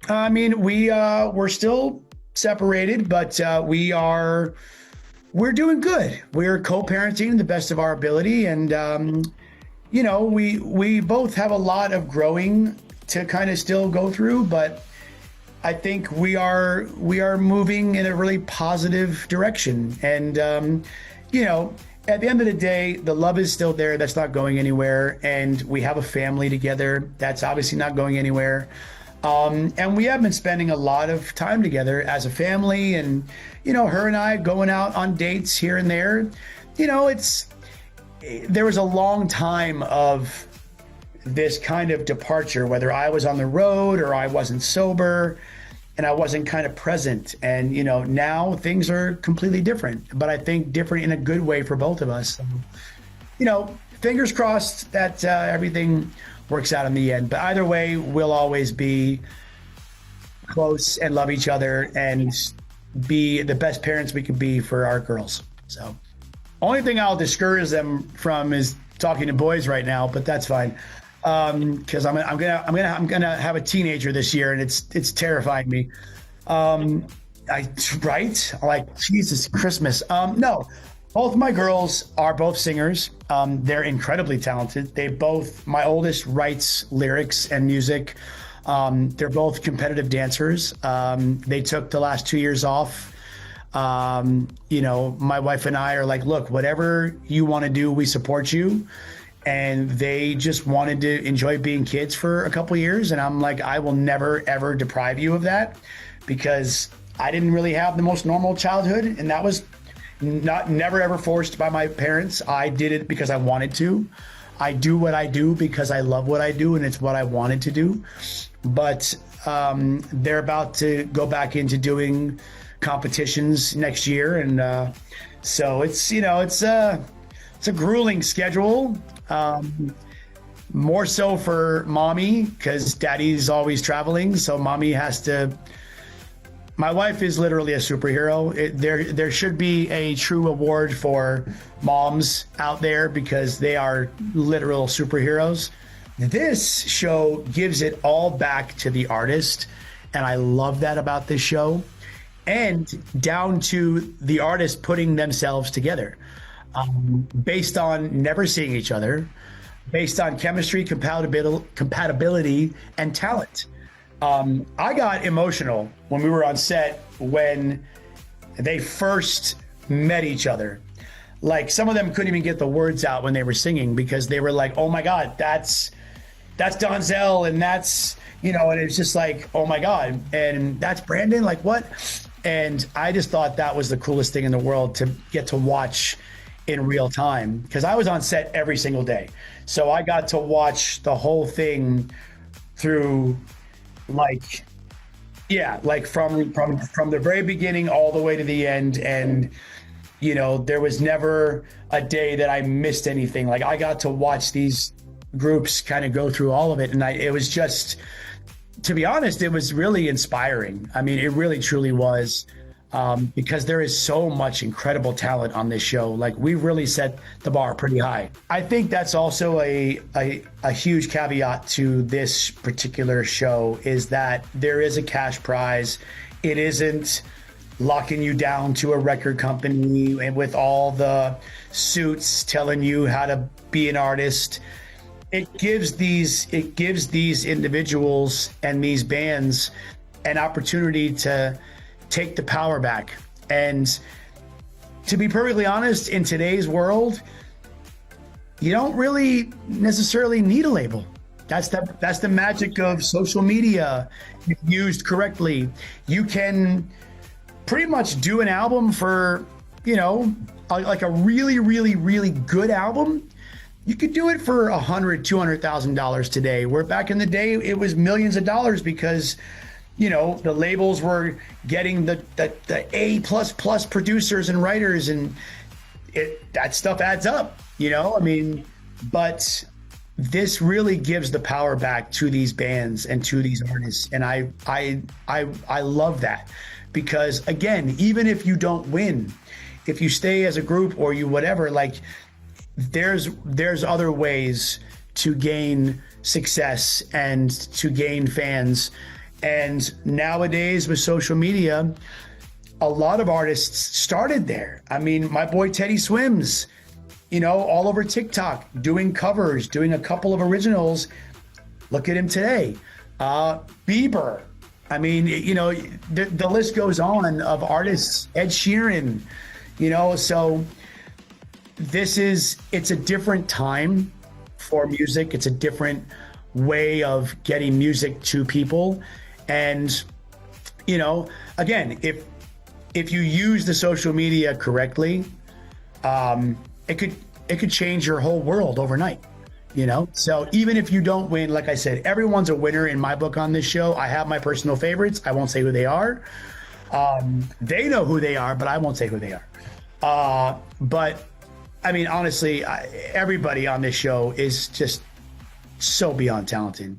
I mean, we're still separated, but we're doing good. We're co-parenting to the best of our ability, and we both have a lot of growing to kind of still go through, but I think we are moving in a really positive direction. And at the end of the day, the love is still there. That's not going anywhere, and we have a family together. That's obviously not going anywhere. And we have been spending a lot of time together as a family, and her and I going out on dates here and there. There was a long time of this kind of departure, whether I was on the road or I wasn't sober and I wasn't kind of present. And, now things are completely different, but I think different in a good way for both of us. So, fingers crossed that everything works out in the end. But either way, we'll always be close and love each other and be the best parents we can be for our girls. So only thing I'll discourage them from is talking to boys right now, but that's fine. Because I'm gonna have a teenager this year, and it's terrifying me. Right? Like, Jesus Christmas. No, both my girls are both singers. They're incredibly talented. My oldest writes lyrics and music. They're both competitive dancers. They took the last 2 years off. My wife and I are like, look, whatever you want to do, we support you. And they just wanted to enjoy being kids for a couple of years. And I'm like, I will never, ever deprive you of that, because I didn't really have the most normal childhood. And that was never, ever forced by my parents. I did it because I wanted to. I do what I do because I love what I do, and it's what I wanted to do. But they're about to go back into doing competitions next year. And so it's a grueling schedule. More so for mommy, because daddy's always traveling. So mommy has to. My wife is literally a superhero. There should be a true award for moms out there, because they are literal superheroes. This show gives it all back to the artist, and I love that about this show, and down to the artist putting themselves together. Based on never seeing each other, based on chemistry, compatibility, and talent. I got emotional when we were on set when they first met each other. Like, some of them couldn't even get the words out when they were singing, because they were like, oh my God, that's Donzel, and that's, and it's just like, oh my God, and that's Brandon, like, what? And I just thought that was the coolest thing in the world, to get to watch in real time, because I was on set every single day. So I got to watch the whole thing through, like from the very beginning all the way to the end. And, there was never a day that I missed anything. Like, I got to watch these groups kind of go through all of it. And it was just, to be honest, it was really inspiring. I mean, it really truly was. Because there is so much incredible talent on this show. Like, we really set the bar pretty high. I think that's also a huge caveat to this particular show, is that there is a cash prize. It isn't locking you down to a record company and with all the suits telling you how to be an artist. It gives these individuals and these bands an opportunity to take the power back. And to be perfectly honest, in today's world, you don't really necessarily need a label. That's the magic of social media. If used correctly, you can pretty much do an album for, like a really, really, really good album. You could do it for $100,000-$200,000 today, where back in the day it was millions of dollars, because the labels were getting the A++ producers and writers, and that stuff adds up, I mean, but this really gives the power back to these bands and to these artists. And I love that, because again, even if you don't win, if you stay as a group or you whatever, like, there's other ways to gain success and to gain fans. And nowadays with social media, a lot of artists started there. I mean, my boy Teddy Swims, all over TikTok, doing covers, doing a couple of originals. Look at him today. Bieber. I mean, the list goes on of artists. Ed Sheeran, so it's a different time for music. It's a different way of getting music to people. And, again, if you use the social media correctly, it could change your whole world overnight. So even if you don't win, like I said, everyone's a winner in my book on this show. I have my personal favorites. I won't say who they are. They know who they are, but I won't say who they are. But I mean, honestly, everybody on this show is just so beyond talented.